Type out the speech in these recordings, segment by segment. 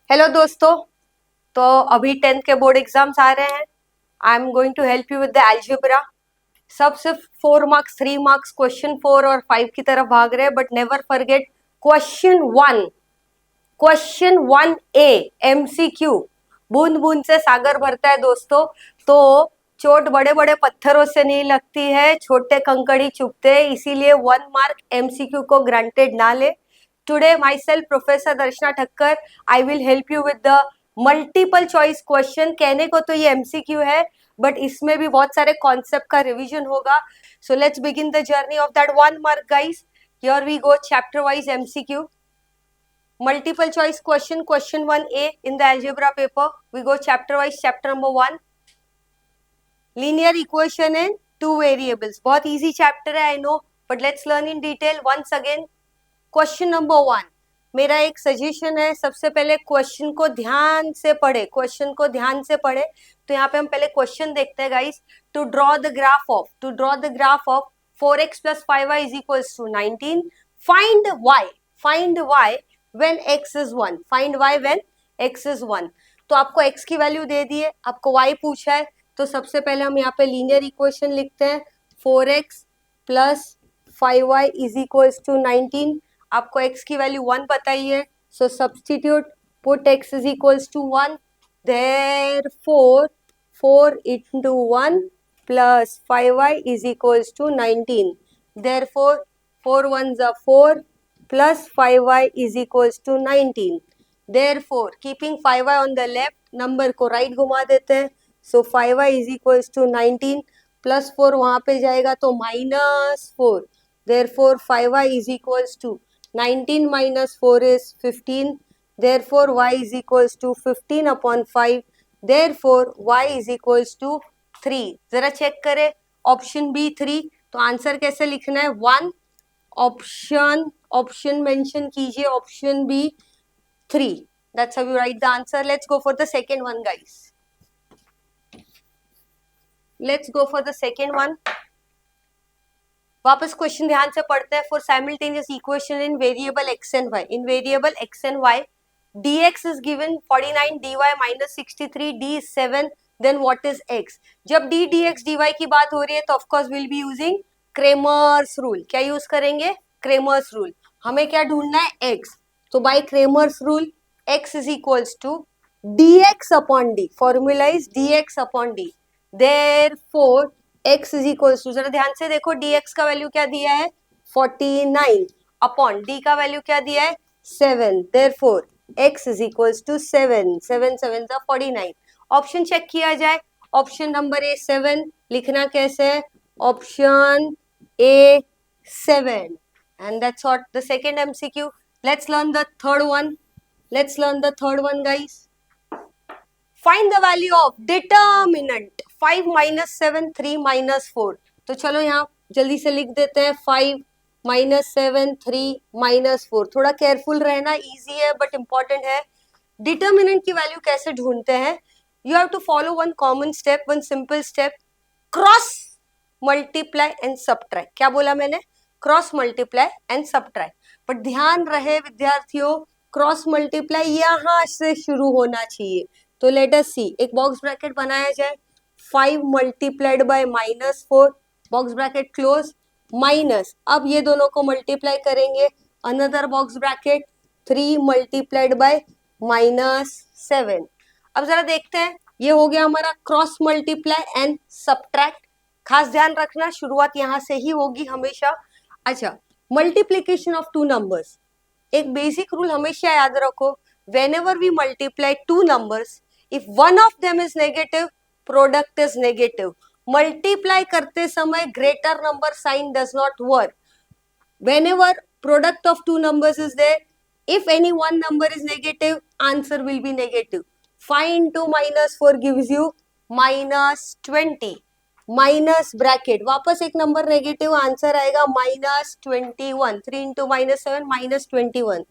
Hello दोस्तों। तो अभी 10th के बोर्ड एग्जाम्स आ रहे हैं। I am going to help you with the algebra. सब सिर्फ 4 मार्क्स 3 मार्क्स क्वेश्चन 4 और 5 की तरफ भाग रहे हैं, but never forget question 1। Question 1A MCQ। बूंद बूंद से सागर भरता है दोस्तों। तो चोट बड़े बड़े पत्थरों से नहीं लगती है, छोटे कंकड़ी चुभते हैं, इसीलिए 1 मार्क MCQ को ग्रांटेड ना ले। Today myself Professor Darshana Thakkar, I will help you with the multiple choice question. कहने को तो ये MCQ है, बट इसमें भी बहुत सारे कॉन्सेप्ट का रिवीजन होगा। So let's begin the journey of that 1 mark guys. Here we go chapter wise MCQ। Multiple choice question 1A in the algebra paper. We go chapter wise. Chapter number 1, linear equation in 2 variables. बहुत easy chapter है, I know, but let's learn in detail once again. Question number 1, मेरा एक suggestion है, सबसे पहले question को ध्यान से पढ़े। तो यहाँ पे हम पहले क्वेश्चन देखते हैं guys. To draw the graph of 4x plus 5y is equals to 19. Find y when x is 1. तो आपको x की वैल्यू दे दी है, आपको y पूछा है, तो सबसे पहले हम यहाँ पे लीनियर इक्वेशन लिखते हैं। 4x plus 5y is equals to 19. आपको x की वैल्यू 1 बताई है, so substitute put x is equals to 1. Therefore 4 into 1 plus 5y is equals to 19. Therefore 4 ones are 4 plus 5y is equals to 19. Therefore keeping 5y on the left, number को right घुमा देते हैं, सो 5y is equals to 19 plus 4 वहां पे जाएगा तो -4. Therefore 5y is equals to 19 minus 4 is 15. Therefore y is equals to 15 upon 5. Therefore y is equals to 3. जरा check करें ऑप्शन बी 3। तो आंसर कैसे लिखना है? 1 ऑप्शन मेंशन कीजिए, option B 3. That's how you write the answer. Let's go for the second one guys. Let's go for the second one. वापस question ध्यान से पढ़ते हैं। For simultaneous equation in variable x and y, dx is given 49, dy -63, d is 7, then what is x? जब d dx dy की बात हो रही है तो of course will be using Cramer's rule. क्या यूज करेंगे? Cramer's rule. हमें क्या ढूंढना है? x। तो bye Cramer's rule x is equals to dx upon d. Formula is dx upon d. Therefore x is equals to, जरा ध्यान से देखो, dx का वैल्यू क्या दिया है? 49 अपॉन d का वैल्यू क्या दिया है? 7. Therefore x is equals to 7. 7 7 का 49. ऑप्शन चेक किया जाए। ऑप्शन नंबर ए 7 लिखना कैसे है? Option A 7. And that's what the second MCQ. Let's learn the third one guys. Find the value of determinant 5 minus 7 3 minus 4. तो चलो यहाँ जल्दी से लिख देते हैं 5 minus 7 3 minus 4. थोड़ा केयरफुल रहना, इजी है बट इंपॉर्टेंट है। डिटर्मिनेंट की वैल्यू कैसे ढूंढते हैं? You have to follow one common step, one simple step, cross multiply and subtract. क्या बोला मैंने? Cross multiply and subtract. But ध्यान रहे विद्यार्थियों, क्रॉस मल्टीप्लाई यहाँ से शुरू होना चाहिए। तो लेट अस सी, एक बॉक्स ब्रैकेट बनाया जाए। 5 multiplied by -4, box bracket close, minus, अब ये दोनों को मल्टीप्लाई करेंगे, another box bracket 3 multiplied by -7। अब जरा देखते हैं, ये हो गया हमारा क्रॉस मल्टीप्लाई एंड सबट्रैक्ट। खास ध्यान रखना, शुरुआत यहाँ से ही होगी हमेशा। अच्छा, मल्टीप्लीकेशन ऑफ 2 नंबर्स, एक बेसिक रूल हमेशा याद रखो, whenever we multiply 2 numbers, if one of them is negative, product is negative. Multiply करते समय greater number sign does not work. Whenever product of 2 numbers is there, if any one number is negative, answer will be negative. 5 into -4 gives you -20. Minus bracket, वापस एक number negative, answer आएगा -21. 3 into -7 -21.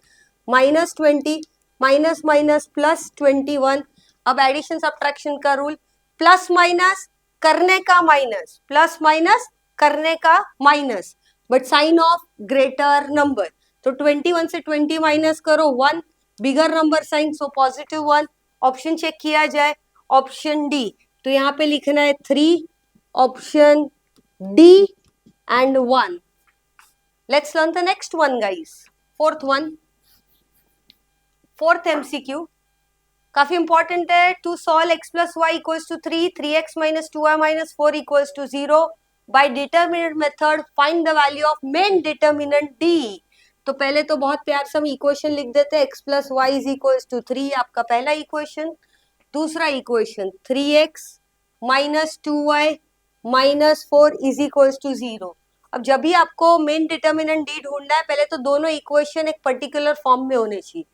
-20 minus minus plus 21. अब addition subtraction का rule, plus minus करने का minus, plus minus करने का minus, but sign of greater number. तो 21 से 20 माइनस करो 1, bigger number sign, so +1. Option check किया जाए, ऑप्शन डी. तो यहाँ पे लिखना है 3, option D and 1. Let's learn the next one guys. Fourth one, fourth MCQ काफी इंपॉर्टेंट है. To solve x plus Y equals to 3, 3x minus 2y minus 4 equals to 0 by determinant method find the value of main determinant d. तो पहले तो बहुत प्यार से हम equation लिख देते हैं. x plus Y is equals to 3 आपका पहला इक्वेशन. दूसरा equation 3x minus 2y minus 4 is equals to 0. अब जब भी आपको मेन डिटरमिनेंट d ढूंढना है, पहले तो दोनों इक्वेशन एक पर्टिकुलर फॉर्म में होने चाहिए.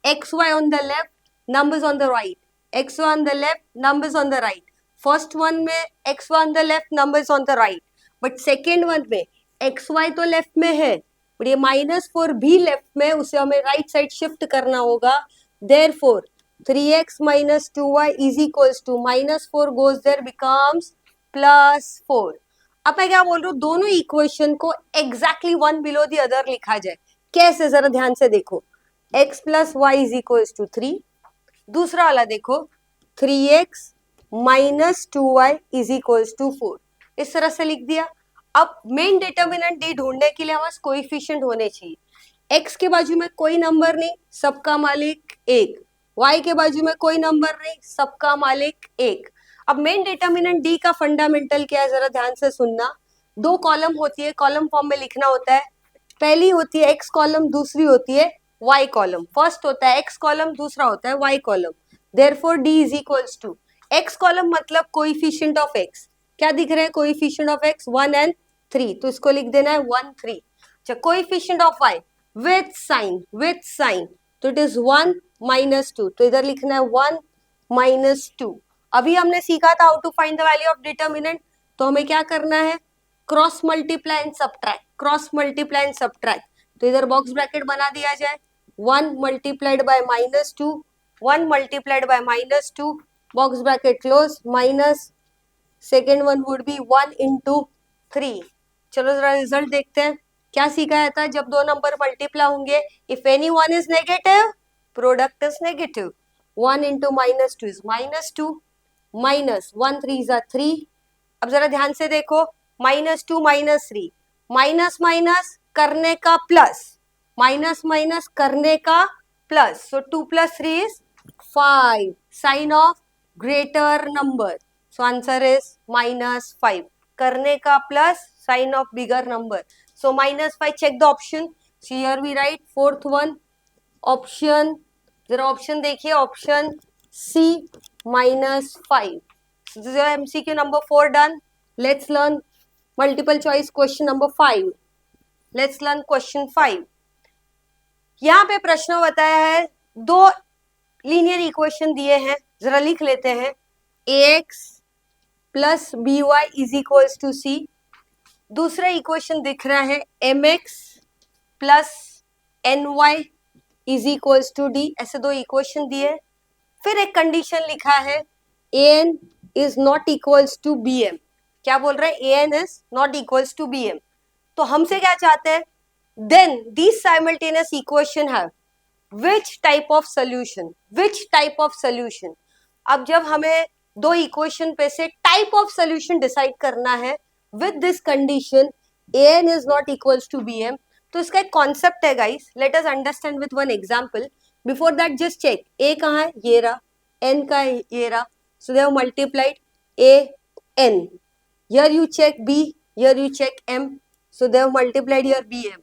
xy on the left, numbers on the right. xy on the left, numbers on the right. First one में xy on the left, numbers on the right. But second one में xy तो left में है, but ये -4 भी left में, उसे हमें right side shift करना होगा. Therefore 3x minus 2y is equals to -4 goes there becomes +4. अब मैं क्या बोल रहा हूँ, दोनों इक्वेशन को exactly one below the other लिखा जाए. कैसे, जरा ध्यान से देखो. x plus Y is equals to 3. दूसरा वाला देखो 3x minus 2y is equals to 4. इस तरह से लिख दिया. अब मेन डिटरमिनेंट d ढूंढने के लिए हमारे कोएफिशिएंट होने चाहिए. x के बाजू में कोई नंबर नहीं, सबका मालिक 1. y के बाजू में कोई नंबर नहीं, सबका मालिक 1. अब मेन डिटरमिनेंट d का फंडामेंटल क्या है, जरा ध्यान से सुनना. दो कॉलम होती है, कॉलम फॉर्म में लिखना होता है. पहली होती है x कॉलम, दूसरी होती है y कॉलम. फर्स्ट होता है x कॉलम, दूसरा होता है y column. Therefore d is equals to x column मतलब कोएफिशिएंट ऑफ x. क्या दिख रहा है कोएफिशिएंट ऑफ x? 1 and 3. तो इसको लिख देना है 1 3. अच्छा, coefficient of y with sign, तो इट इज 1 -2. तो इधर लिखना है 1 -2. अभी हमने सीखा था how to find the value of determinant. तो हमें क्या करना है, cross multiply and subtract, cross multiply and subtract. तो इधर बॉक्स ब्रैकेट बना दिया जाए. 1 multiplied by -2, 1 multiplied by -2, box bracket close, minus second one would be 1 into 3. चलो जरा रिजल्ट देखते हैं. क्या सीखा था, जब दो नंबर मल्टीप्लाई होंगे, if any one is negative, product is negative. 1 into -2 is -2, minus 1 3 is 3. अब जरा ध्यान से देखो, -2 -3, माइनस माइनस करने का प्लस, माइनस माइनस करने का plus. So 2 + 3 is 5. Sign of greater number, so answer is -5. करने का plus, sign of bigger number, so -5. Check the option. So here we write fourth one option. जरा option देखिए, option C -5. MCQ number 4 done. Let's learn multiple choice question number 5. Let's learn question 5. यहाँ पे प्रश्न बताया है, दो linear equation दिए हैं, जरा लिख लेते हैं. ax plus by is equals to c. दूसरा इक्वेशन दिख रहा है mx plus ny is equals to d. ऐसे दो इक्वेशन दिए. फिर एक कंडीशन लिखा है an is not equals to bm. क्या बोल रहे हैं, an is not equals to bm. तो हमसे क्या चाहते हैं, then these simultaneous equation have which type of solution, which type of solution. अब जब हमें दो इक्वेशन पे से टाइप ऑफ सोल्यूशन डिसाइड करना है with this condition an is not equals to bm, तो इसका एक कॉन्सेप्ट है guys. Let us understand with one example. Before that just check, a कहाँ है, ये रहा, n का है, ये रहा. So they have multiplied a n. Here you check b, here you check m, so they have multiplied here bm,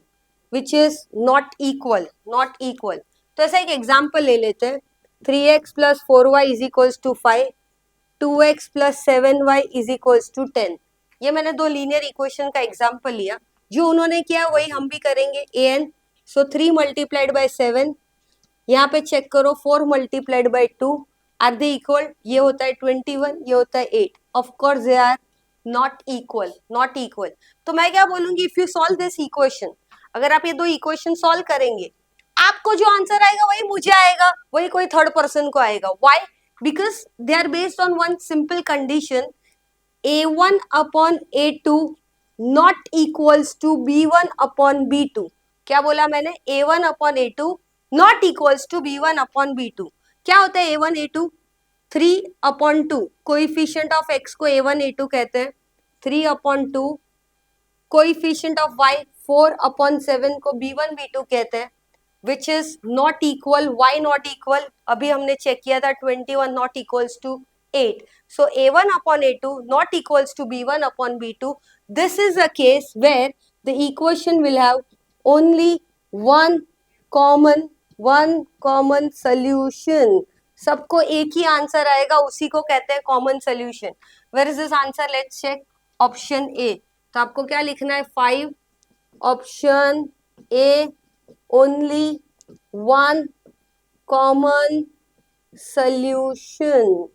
which is not equal, not equal. तो ऐसा एक एग्जाम्पल ले लेते हैं. 3x plus 4y is equals to 5, 2x plus 7y is equals to 10. ये मैंने दो linear equation का एग्जाम्पल लिया. जो उन्होंने किया वही हम भी करेंगे. an, so 3 multiplied by 7. यहाँ पे चेक करो 4 multiplied by 2. Are they equal? ये होता है 21, ये होता है 8. Of course they are not equal, not equal. तो मैं क्या बोलूंगी, if you solve this equation, अगर आप ये दो इक्वेशन सॉल्व करेंगे, आपको जो आंसर आएगा वही मुझे आएगा, वही कोई थर्ड पर्सन को आएगा. Why? Because they are based on one simple condition, a1 upon a2 not equals to b1 upon b2. क्या बोला मैंने, a1 upon a2 not equals to B1/B2। क्या होता है A1 A2? 3/2। Coefficient of x को A1 A2 कहते हैं, 3/2। Coefficient of y 4/7 को B1 B2 कहते हैं, which is not equal. Why not equal? अभी हमने चेक किया था 21 not equals to 8। So A1/A2 not equals to B1/B2. This is a case where the equation will have only one common solution. सबको एक ही answer आएगा, उसी को कहते हैं common solution. Where is this answer? Let's check option A. तो आपको क्या लिखना है? 5 option A, only one common solution.